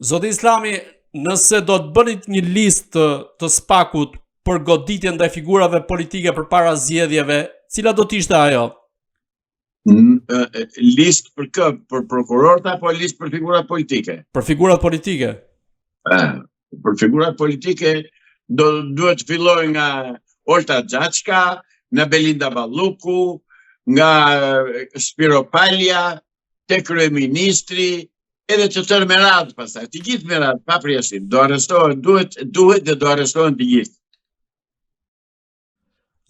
Zoti Islami, nëse do të bënit një listë të spakut për goditjen ndaj figurave politike përpara zgjedhjeve, cila do të ishte ajo? Listë për kë? Për prokurorët apo listë për figurat politike? Për figurat politike. Për figurat politike duhet të filloj nga Olta Xhaçka, nga Belinda Balluku, nga Spiro Palja, te kryeministri, edhe të tërë me radhë pastaj, të gjithë me radhë, pa përjashtim, do arrestohen, duhet dhe do arrestohen të gjithë.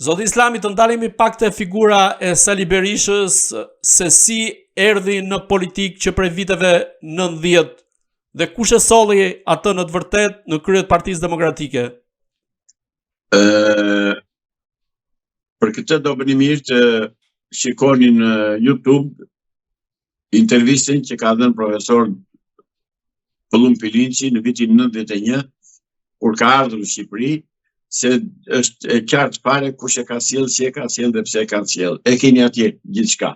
Zoti Islami, të ndalemi pak te figura e Sali Berishës, se si erdhi në politikë që prej viteve 90 dhe kush e solli atë në të vërtet në krye të Partisë Demokratike? Për këtë do bëni mirë të shikoni në YouTube intervistën që ka dhënë profesor Pëllum Pilinçi në vitin 91, kur ka ardhur në Shqipëri, se është e qartë fare kush e ka sjell, si e ka sjell dhe pse e ka sjell. E keni atje gjithçka.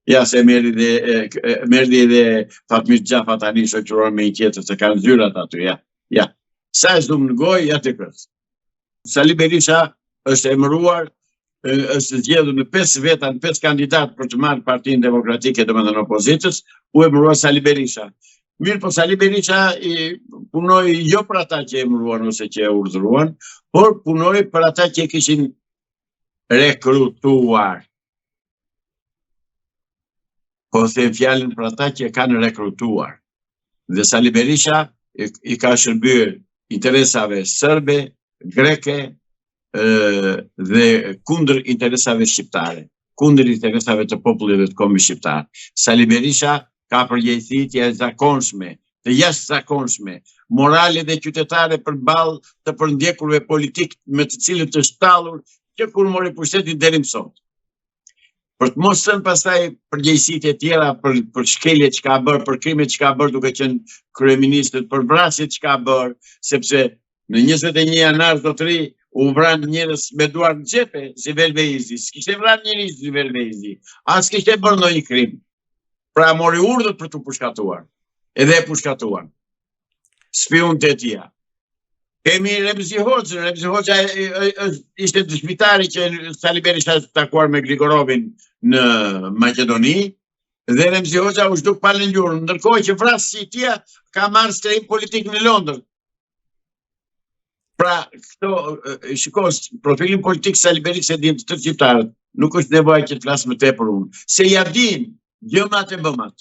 Ja se merri dhe Fatmir Xhafa tani shoqëron me një tjetër se kanë zyrat aty, ja. Sa është dhumë në gojë, ja të kërës. Sali Berisha është emëruar, është zgjedhur në 5 veta, në 5 kandidat për të marrë Partinë Demokratike, domethënë opozitës, u emërua Sali Berisha. Mirë, po Sali Berisha punoi jo për ata që emëruan ose që e urdhëruan, por punoi për ata që kishin rekrutuar. Po them fjalën për ata që kanë rekrutuar. Dhe Sali Berisha i ka shërbyer interesave serbe, greke dhe kundër interesave shqiptare, kundër interesave të popullit dhe të kombit shqiptar. Sali Berisha ka përgjegjësi të jashtëzakonshme, të jashtëzakonshme, morale dhe qytetare përballë të përndjekurve politik me të cilët të shtallur që kur mori pushtetin deri më sot. Për të mos thënë pastaj përgjegjësitë e tjera për shkeljet që ka bërë, për krimet që ka bërë duke qenë kryeminist, për vrasjet që ka bërë, sepse në 21 janar zotëri u vranë njerëz me duar në xhepe, si Velveizi, s'kishte vranë njerëz si Velveizi, as kishte bërë ndonjë krim. Pra mori urdhër për të pushkatuar, edhe e pushkatuan. Spion të tija. Kemi Remzi Hoxhën, Remzi Hoxha ishte dëshmitari që Sali Berisha është takuar me Grigorovin në Maqedoni, dhe Remzi Hoxha u zhduk palengjur, ndërkohë që vrasësi i tij ka marrë strehim politik në Londër. Pra, këto, shikos, profilin politik Sali Berisha e din të tërë shqiptarët, nuk është nevojë që të flas më tepër unë, se ja din gjëmat e bëmat.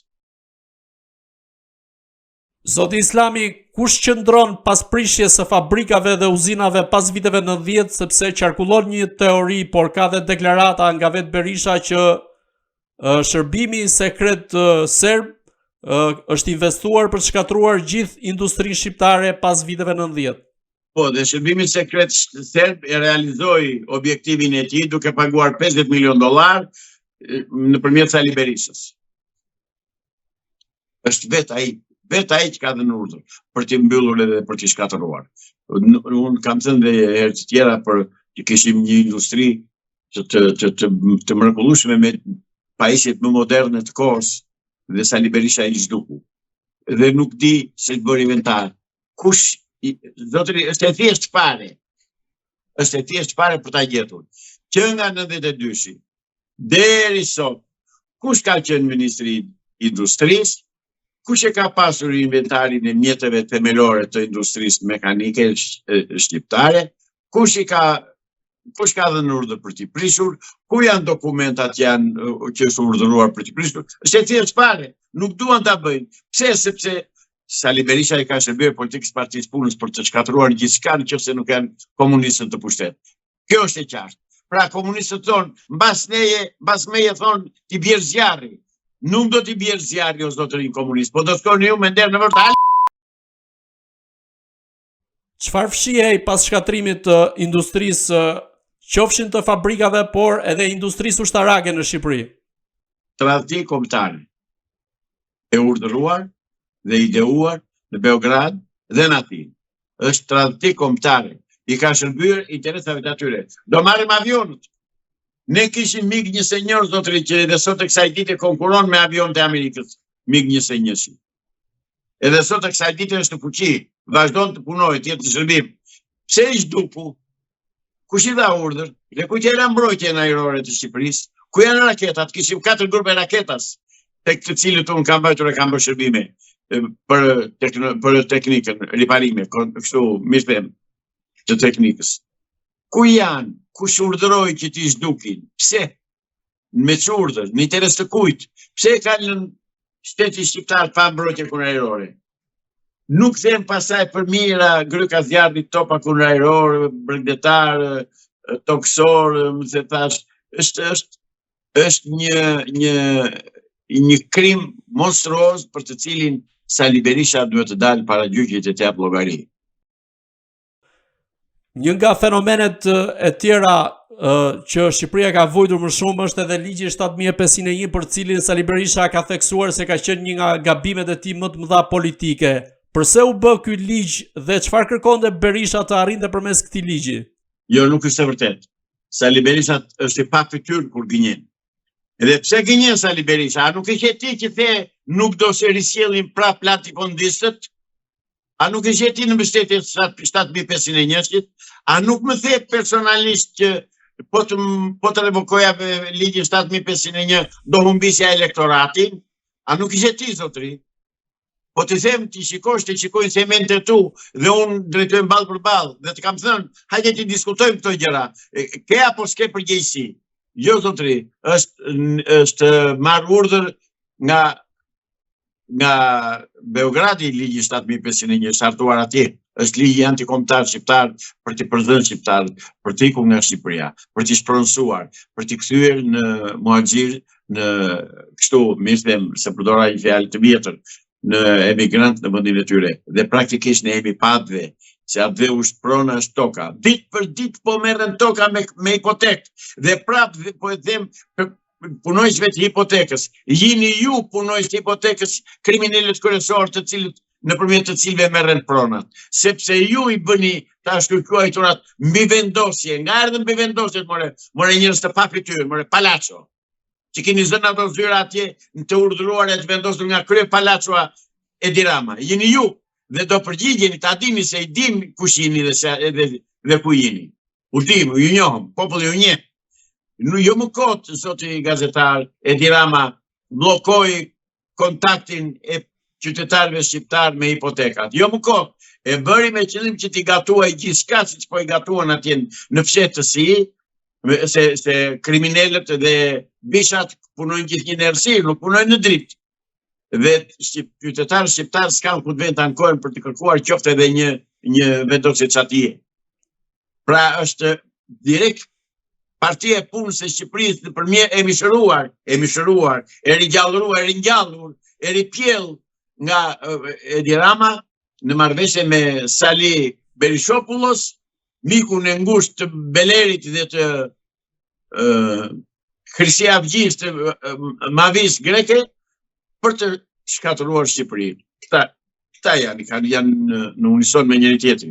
Zoti Islami, kush qëndron pas prishjes së fabrikave dhe uzinave pas viteve 90, sepse qarkullon një teori, por ka dhe deklarata nga vetë Berisha që shërbimi sekret serb është investuar për të shkatruar gjithë industrinë shqiptare pas viteve 90. Po, dhe shërbimi sekret serb e realizoi objektivin e tij duke paguar $50 milion nëpërmjet Sali Berishës. Është vetë ai që ka dhënë urdhër për t'i mbyllur edhe për t'i shkatëruar. Unë kam thënë dhe herë të tjera për që kishim një industri të mrekullueshme me pajisjet më moderne të kohës, dhe Sali Berisha i zhduku. Dhe nuk di se të bëri inventar. Kush, zotëri, është e thjeshtë fare. Është e thjeshtë fare për ta gjetur. Që nga 92-shi deri sot, kush ka qenë ministri i industrisë? Kush e ka pasur inventarin e mjeteve themelore të industrisë mekanike shqiptare? Kush ka dhënë urdhër për t'i prishur? Ku janë dokumentat që është urdhëruar për t'i prishur? Është e thjeshtë fare, nuk duan ta bëjnë. Pse? Sepse Sali Berisha i ka shërbyer politikës Partisë Punës për të shkatëruar gjithçka nëse nuk janë komunistët të pushtet. Kjo është e qartë. Pra komunistët thonë, mbas meje thonë t'i bjerë zjarri. Nuk do t'i bjerë zjarri o zotërin komunist, po do t'koni ju me nderë në vërtet. Çfarë fshihej pas shkatrimit të industrisë, qofshin të fabrikave, por edhe industrisë ushtarake në Shqipëri? Tradhti kombëtare e urdhëruar dhe ideuar në Beograd dhe në Atinë. Është tradhti kombëtare. I ka shërbyer interesave të atyre. Do marrim avionët. Ne kishim MiG-21, zotëri, që edhe sot e kësaj dite konkuron me avionët e Amerikës, MiG-21. edhe sot e kësaj dite është në fuqi, vazhdon të punojë, të jetë në shërbim. Pse i zhduku? Kush i dha urdhër? Dhe kujt era mbrojtjen ajrore të Shqipërisë? Ku janë raketat? Kishim 4 grupe raketas, tek të cilët unë kam bërë shërbime për teknikën, riparime, kështu mirëfem të teknikës. Ku janë? Kush urdhëroi që t'i zhdukin? Pse? Me çurdhër, në interes të kujt? Pse e kanë në shteti shqiptar pa mbrojtje kundërajrore? Nuk them pasaj për mira gryka zjarrit, topa kundërajrore, bregdetar, toksor, më se thash, është një krim monstruoz për të cilin Sali Berisha duhet të dalë para gjyqit e të jap llogari. Një nga fenomenet e tjera që Shqipëria ka vujtur më shumë është edhe ligji 7501 për cilin Sali Berisha ka theksuar se ka qenë një nga gabimet e tij më të mëdha politike. Përse u bë ky ligj dhe çfarë kërkonte Berisha të arrinte përmes këtij ligji? Jo, nuk është e vërtet. Sali Berisha është i pa fytyrë kur gënjen. Edhe pse gënjen Sali Berisha? A nuk e qe ti që the nuk do se risjellin prap latifondistët? A nuk e qe ti në mbështetje 7501-shit? A nuk më the personalisht që po të revokoja ligjin 7501 do humbisja elektoratin? A nuk e qe ti, zotëri? Po të them ti shikosh, të shikojnë se me në tu dhe unë drejtojnë balë për balë dhe të kam thënë, hajde ti diskutojmë këto gjëra. Ke apo s'ke përgjegjësi? Jo, zotëri, është marrë urdhër nga Beogradi ligji 7501, është hartuar atje. Është ligji antikombëtar shqiptar për t'i përdhënë shqiptarët, për t'i ikur nga Shqipëria, për t'i spronsuar, për t'i kthyer në muhaxhir, në kështu, mirë them, se përdora një fjalë të vjetër, në emigrant në vendin e tyre. Dhe praktikisht ne jemi padve, se atë është prona është toka. Ditë për ditë po merren toka me hipotekë. Dhe prapë po e them punojësve të hipotekës. Jini ju punojës të hipotekës kriminalët kryesorë të cilët nëpërmjet të cilëve merren pronat. Sepse ju i bëni ta shkruajturat mbi vendosje, nga erdhën mbi vendosjet, more njerëz të pa fytyrë, more palaço. Që keni zënë ato zyra atje në të urdhëruar e të vendosur nga krye palaçoa Edi Rama. Jeni ju dhe do përgjigjeni, ta dini se i dim kush jeni dhe ku jeni. U dim, ju njohëm, populli ju njeh. Jo më kot, zoti gazetar, Edi Rama bllokoi kontaktin e qytetarëve shqiptar me hipotekat. Jo më kot, e bëri me qëllim që t'i gatuaj gjithçka siç po i gatuan atje në fshehtësi, se kriminalët dhe bishat punojnë gjithë një errësirë, nuk punojnë në dritë. Dhe qytetarët shqiptar s'kan ku të vend të ankohen për të kërkuar qoftë edhe një vendosje çatije. Pra është direkt Partia e Punës së Shqipërisë nëpërmjet e mishëruar, e ringjallur, e ripjell nga Edi Rama në marrëveshje me Sali Berishopoulos, mikun e ngushtë të Belerit dhe të Hristiavgjis të Mavis greke, për të shkatëruar Shqipërinë. Këta janë në unison me njëri tjetrin.